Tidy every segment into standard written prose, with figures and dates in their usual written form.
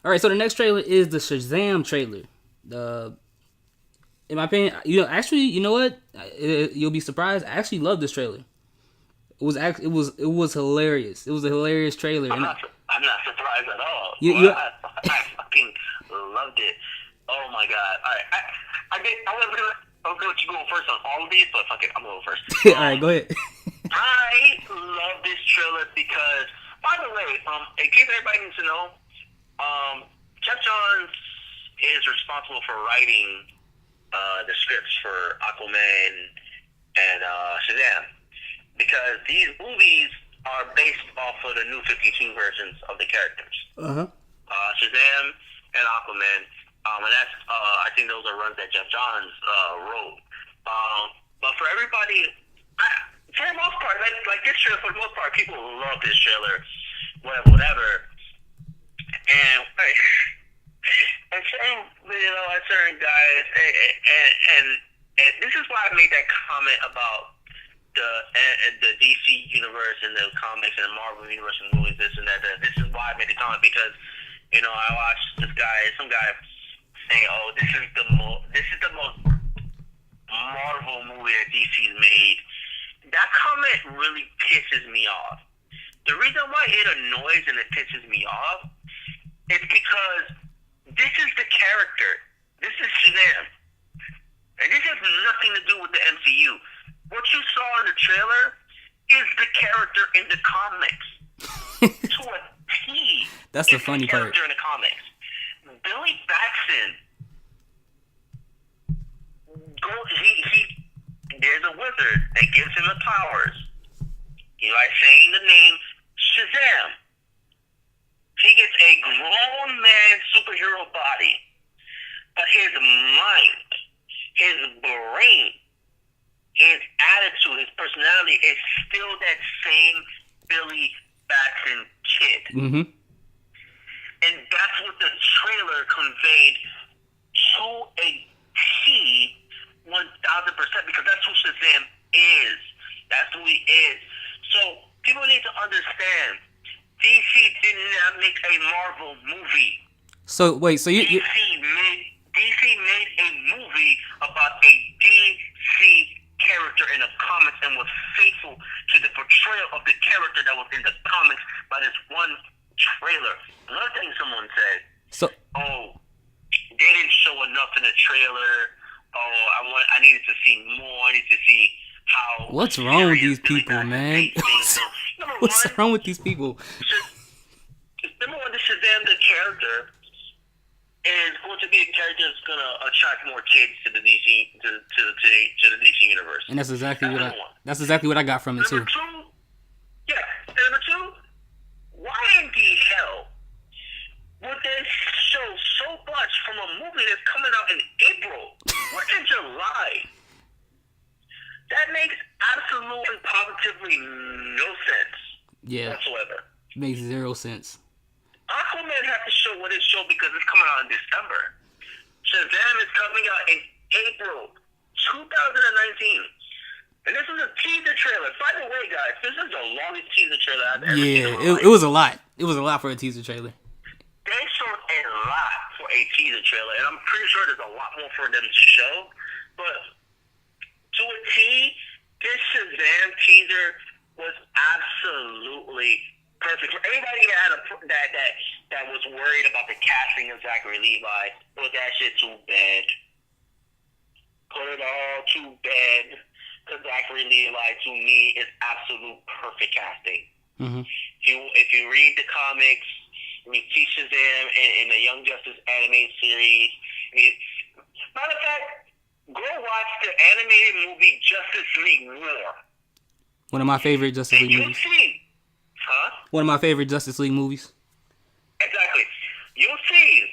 All right, so the next trailer is the Shazam trailer. The In my opinion, you know what? You'll be surprised. I actually love this trailer. It was hilarious. It was a hilarious trailer, I'm and not I'm not surprised at all. you, Well, you I fucking loved it. Oh my god! All right, I was gonna let you go first on all of these, but fuck it, I'm going first. all right, go ahead. I love this trailer because, by the way, in case everybody needs to know, Jeff Johns is responsible for writing the scripts for Aquaman and Shazam, because these movies are based off of the new 52 versions of the characters. Uh huh. Shazam and Aquaman, and that's I think those are runs that Jeff Johns wrote. But for everybody, for the most part, like this trailer, for the most part, people love this trailer, whatever. And and certain, certain guys, and this is why I made that comment about the DC universe and the comics and the Marvel universe and movies, this and that. This is why I made the comment, because I watched some guy say, "Oh, this is the most Marvel movie that DC's made." That comment really pisses me off. The reason why it annoys and it pisses me off is because this is the character. This is Shazam, and this has nothing to do with the MCU. What you saw in the trailer is the character in the comics. To a T. That's the funny part. Character in the comics. Billy Batson. There's a wizard that gives him the powers. By saying the name Shazam. He gets a grown man superhero body. But his mind, his brain, his attitude, his personality is still that same Billy Batson kid. Mm-hmm. And that's what the trailer conveyed to a T, 1,000%, because that's who Shazam is. That's who he is. So people need to understand, DC did not make a Marvel movie. So wait, so DC made a movie about a DC character in the comics and was faithful to the portrayal of the character that was in the comics by this one trailer. Another thing someone said, "Oh, they didn't show enough in the trailer. Oh, I needed to see more. I needed to see how." What's wrong with these people, man? What's wrong with these people? Number one, the Shazam, the character, is going to be a character that's going to attract more kids to the DC to the DC universe. And that's exactly what I got from it too. Number two, and number two, why in the hell would they show so much from a movie that's coming out in April? We're in July. That makes absolutely positively no sense. Yeah. Whatsoever. Makes zero sense. Aquaman has to show what it showed because it's coming out in December. Shazam is coming out in April 2019. And this is a teaser trailer. By the way, guys, this is the longest teaser trailer I've ever seen. Yeah, it was a lot. It was a lot for a teaser trailer. They showed a lot for a teaser trailer, and I'm pretty sure there's a lot more for them to show. But to a T, this Shazam teaser was absolutely perfect. For anybody that was worried about the casting of Zachary Levi, put that shit to bed. Put it all to bed. Because Zachary Levi, to me, is absolute perfect casting. Mm-hmm. If you read the comics, you see Shazam in the Young Justice animated series. Matter of fact, go watch the animated movie Justice League War. One of my favorite Justice League movies. See, One of my favorite Justice League movies. Exactly. You'll see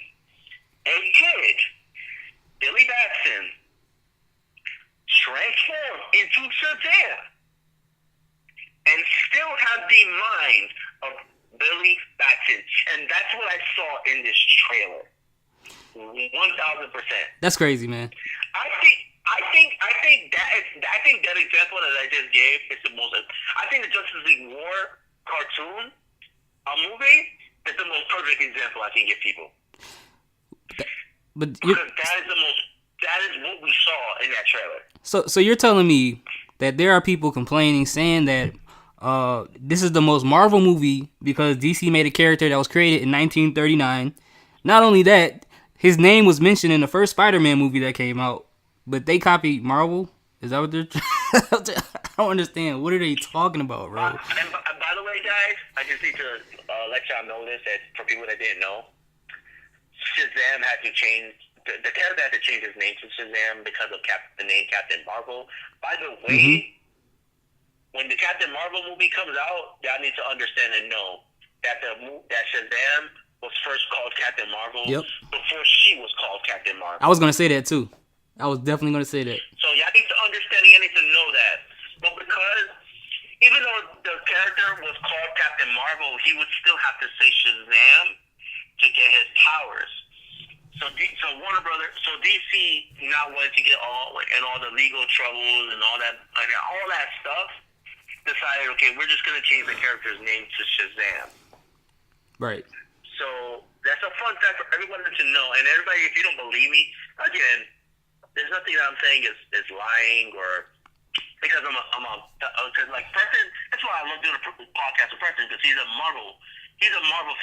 a kid, Billy Batson, transform into Shazam and still have the mind of Billy Batson. And that's what I saw in this trailer. 1,000%. That's crazy, man. I think that example that I just gave is the most. I think the Justice League War cartoon, a movie, It's the most perfect example I can give people. But Because that is what we saw in that trailer. so you're telling me that there are people complaining, saying that this is the most Marvel movie because DC made a character that was created in 1939. Not only that, his name was mentioned in the first Spider-Man movie that came out, but they copied Marvel. Is that what they're? I don't understand. What are they talking about, bro? And by the way, guys, I just need to let y'all know this, that for people that didn't know, Shazam had to change. The character had to change his name to Shazam because of the name Captain Marvel. By the way, when the Captain Marvel movie comes out, y'all need to understand and know that that Shazam was first called Captain Marvel before she was called Captain Marvel. I was gonna say that too. I was definitely gonna say that. So y'all need to understand. You need to know that. But because even though the character was called Captain Marvel, he would still have to say Shazam to get his powers. So Warner Brothers, so DC now wanted to get all the legal troubles and all that stuff. Decided, okay, we're just gonna change the character's name to Shazam. Right. So that's a fun fact for everyone to know. And everybody, if you don't believe me, again, there's nothing that I'm saying is lying or because because like Preston. That's why I love doing a podcast with Preston because he's a Marvel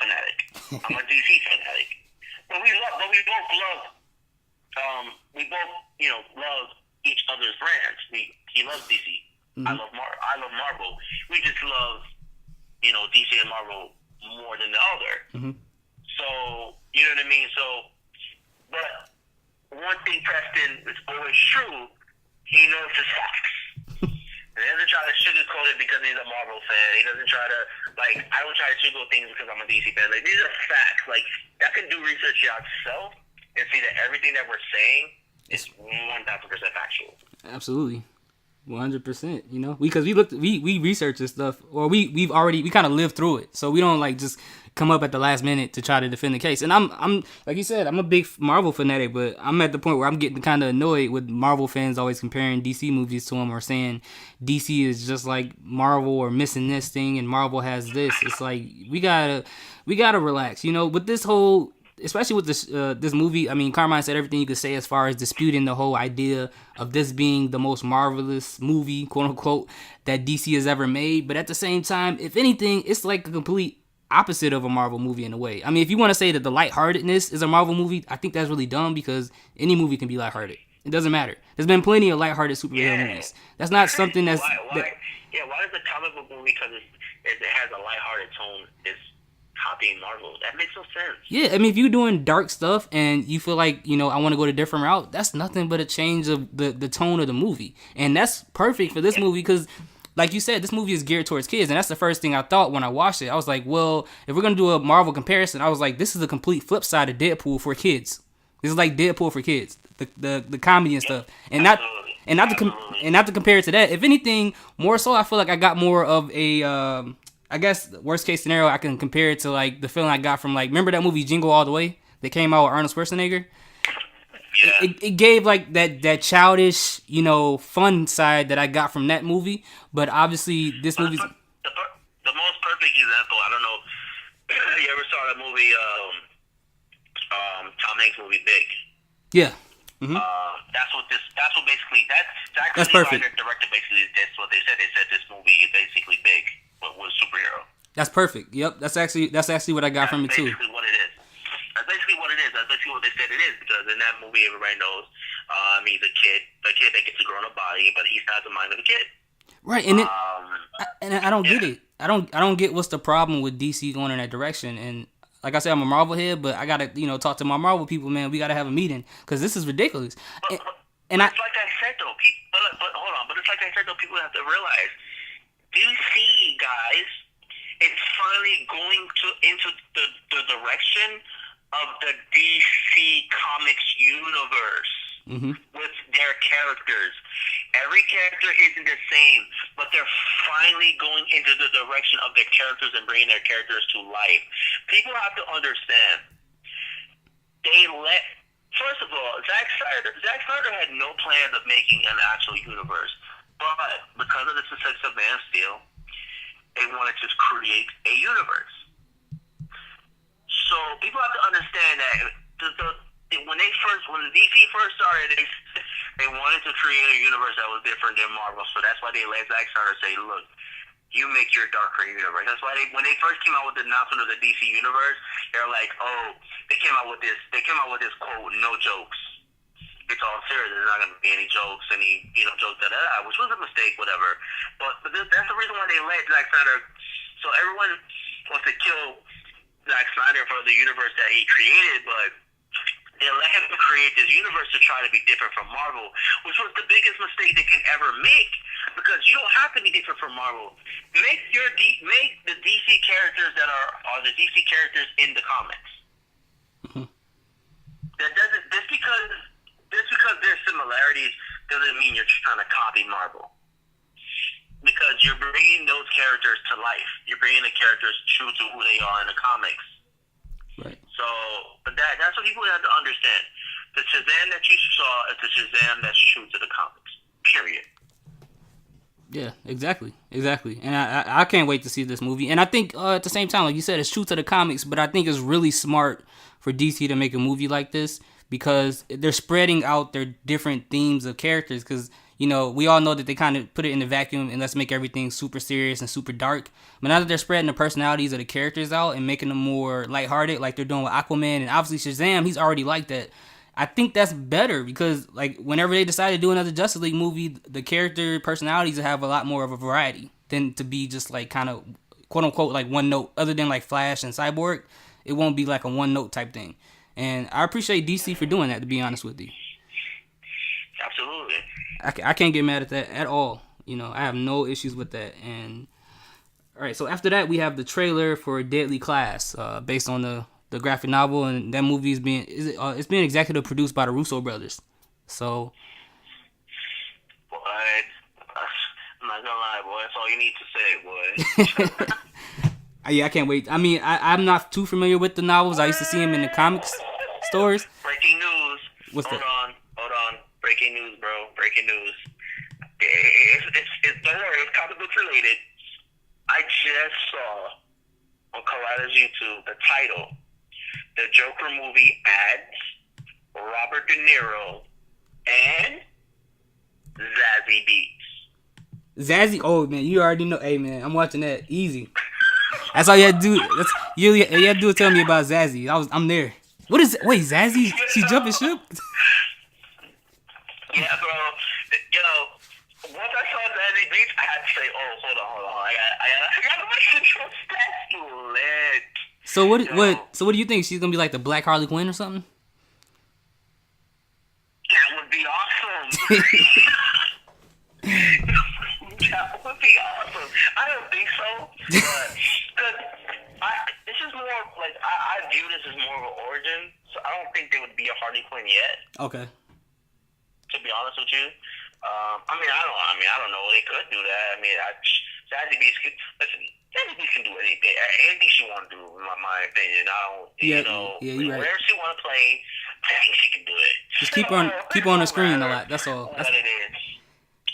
fanatic. I'm a DC fanatic. But we both love love each other's brands. He loves DC. I love Marvel. We just love DC and Marvel more than the other. So you know what I mean. So, but one thing Preston is always true. He knows his facts. And he doesn't try to sugarcoat it because he's a Marvel fan. He doesn't try to I don't try to sugarcoat things because I'm a DC fan. Like these are facts. Like y'all can do research yourself and see that everything that we're saying is 1,000% factual. Absolutely. 100%, because we research this stuff, or we kind of lived through it, so we don't just come up at the last minute to try to defend the case. And I'm like you said, I'm a big Marvel fanatic, but I'm at the point where I'm getting kind of annoyed with Marvel fans always comparing DC movies to them or saying DC is just like Marvel or missing this thing and Marvel has this. It's like we gotta relax, with this whole. Especially with this movie, I mean, Carmine said everything you could say as far as disputing the whole idea of this being the most marvelous movie, quote unquote, that DC has ever made. But at the same time, if anything, it's like a complete opposite of a Marvel movie in a way. I mean, if you want to say that the lightheartedness is a Marvel movie, I think that's really dumb because any movie can be lighthearted. It doesn't matter. There's been plenty of lighthearted superhero movies. That's not something that's... Why is the comic book movie, because it has a lighthearted tone, is copying Marvel? That makes no sense. Yeah, I mean, if you're doing dark stuff and you feel like, I want to go to a different route, that's nothing but a change of the tone of the movie. And that's perfect for this movie because, like you said, this movie is geared towards kids. And that's the first thing I thought when I watched it. I was like, well, if we're going to do a Marvel comparison, I was like, this is the complete flip side of Deadpool for kids. This is like Deadpool for kids, the comedy and stuff. And not to compare it to that. If anything, more so, I feel like I got more of a... I guess worst case scenario, I can compare it to the feeling I got from remember that movie Jingle All the Way that came out with Arnold Schwarzenegger? Yeah. It gave that childish, fun side that I got from that movie. But obviously this movie's the most perfect example. I don't know. You ever saw that movie? Tom Hanks movie Big. Yeah. Mm-hmm. That's perfect. The director basically, that's what they said. They said this movie is basically Big, but with superhero. That's perfect. Yep. That's actually what I got from it too. That's basically what it is. That's basically what it is. That's basically what they said it is, because in that movie, everybody knows he's a kid that gets to grow in a body, but he's not the mind of a kid. Right, and I don't get it. I don't get what's the problem with DC going in that direction. And like I said, I'm a Marvel head, but I gotta talk to my Marvel people, man. We gotta have a meeting because this is ridiculous. But it's like I said though, but hold on. But it's like I said though, people have to realize DC, guys, it's finally going into the direction of the DC Comics universe. Mm-hmm. With their characters. Every character isn't the same, but they're finally going into the direction of their characters and bringing their characters to life. People have to understand. First of all, Zack Snyder had no plans of making an actual universe, but because of the success of Man of Steel, they wanted to create a universe. So people have to understand that when when DC first started, they wanted to create a universe that was different than Marvel. So that's why they let Zack Snyder say, "Look, you make your darker universe." That's why when they first came out with the announcement of the DC universe, they're like, "Oh, they came out with this. They came out with this quote, no jokes. It's all serious. There's not going to be any jokes, jokes which was a mistake, whatever. But that's the reason why they let Zack Snyder. So everyone wants to kill Zack Snyder for the universe that he created, but they let him create this universe to try to be different from Marvel, which was the biggest mistake they can ever make, because you don't have to be different from Marvel. Make the DC characters that are the DC characters in the comics. Mm-hmm. That doesn't just because there's similarities doesn't mean you're trying to copy Marvel. Because you're bringing those characters to life. You're bringing the characters true to who they are in the comics. Right. So, but that's what people have to understand. The Shazam that you saw is the Shazam that's true to the comics. Period. Yeah, exactly. And I can't wait to see this movie. And I think at the same time, like you said, it's true to the comics, but I think it's really smart for DC to make a movie like this, because they're spreading out their different themes of characters. Because, we all know that they kind of put it in the vacuum and let's make everything super serious and super dark. But now that they're spreading the personalities of the characters out and making them more lighthearted, like they're doing with Aquaman, and obviously Shazam, he's already like that. I think that's better, because like whenever they decide to do another Justice League movie, the character personalities have a lot more of a variety than to be just like kind of quote unquote like one note. Other than like Flash and Cyborg, it won't be like a one note type thing. And I appreciate DC for doing that, to be honest with you. Absolutely. I can't get mad at that at all. I have no issues with that. And all right, so after that we have the trailer for Deadly Class, based on the graphic novel, and that movie is it's being executive produced by the Russo brothers. So, boy, I'm not gonna lie, boy. That's all you need to say, boy. Yeah, I can't wait. I mean, I'm not too familiar with the novels. I used to see them in the comics stores. Breaking news. What's that? Hold on. Breaking news, bro. Breaking news. Don't worry, it's comic books related. I just saw on Collider's YouTube the title. The Joker movie adds Robert De Niro and Zazie Beetz. Zazie, oh man, you already know. Hey man, I'm watching that easy. That's all you had to do. You had to do is tell me about Zazie. I'm there. What is it? Wait, Zazie? She jumping ship? Yeah, bro. Once I saw Zazie Beetz, I had to say, "Oh, hold on. I got to listen to it. That's lit." So what do you think? She's gonna be like the Black Harley Quinn or something? That would be awesome. That would be awesome. I don't think so, but this is more like I view this as more of an origin. So I don't think there would be a Harley Quinn yet. Okay. To be honest with you, I don't know. They could do that. I mean, Zazie Beetz could listen. Zazie Beetz can do anything she want to do. In my opinion, I don't. You're right. Wherever she want to play, I think she can do it. Just keep on the screen a lot. That's all. What it is.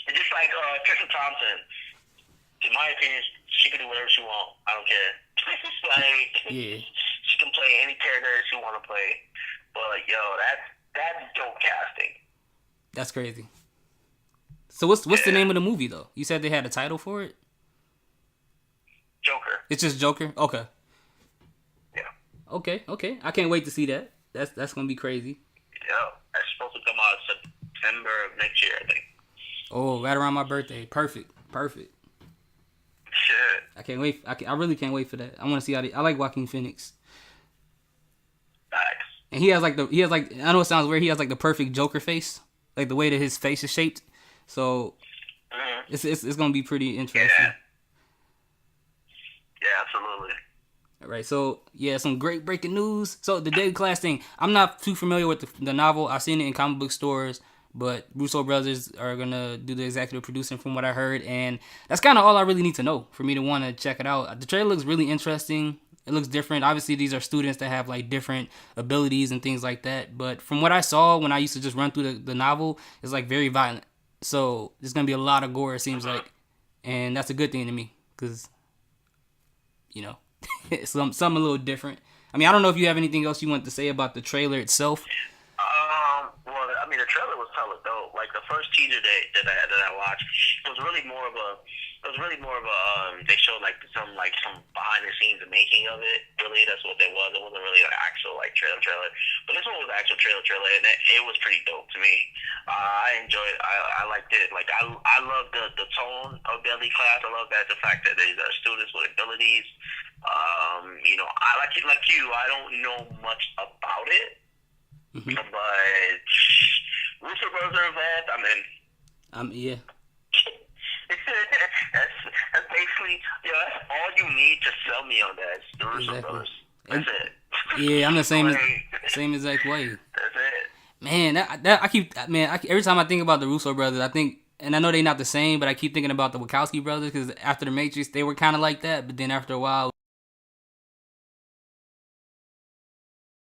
It's just like Trisha Thompson. In my opinion, she can do whatever she want. I don't care. Yeah. She can play any character she want to play. But that's dope casting. That's crazy. So what's the name of the movie though? You said they had a title for it? Joker. It's just Joker? Okay. Yeah. Okay. I can't wait to see that. That's gonna be crazy. Yeah. That's supposed to come out September of next year, I think. Oh, right around my birthday. Perfect. Shit. I can't wait. I really can't wait for that. I want to see I like Joaquin Phoenix. Nice. And he has like I know it sounds weird. He has like the perfect Joker face, like the way that his face is shaped. So it's gonna be pretty interesting. Yeah, absolutely. All right, so yeah, some great breaking news. So the Deadly Class thing, I'm not too familiar with the novel. I've seen it in comic book stores, but Russo brothers are gonna do the executive producing from what I heard, and that's kind of all I really need to know for me to want to check it out. The trailer looks really interesting. It looks different. Obviously, these are students that have like different abilities and things like that. But from what I saw when I used to just run through the novel, it's like very violent. So there's gonna be a lot of gore, it seems like, and that's a good thing to me because it's something a little different. I mean, I don't know if you have anything else you want to say about the trailer itself. Well, I mean, the trailer was hella dope. Like the first teaser that I watched was really more of a. It was really more of a. They showed like some behind the scenes making of it. Really, that's what it was. It wasn't really an actual like trailer. But this one was an actual trailer, and it was pretty dope to me. I enjoyed. I liked it. Like I love the tone of Deadly Class. I love that the fact that these are students with abilities. You know, I like it like you. I don't know much about it. Mm-hmm. But Russo Brothers are involved. I'm in. Yeah. that's basically, that's all you need to sell me on that. The Russo Brothers. That's it. Yeah, I'm the same exact way. That's it. Man, every time I think about the Russo brothers, I think, and I know they're not the same, but I keep thinking about the Wachowski brothers because after the Matrix, they were kind of like that. But then after a while,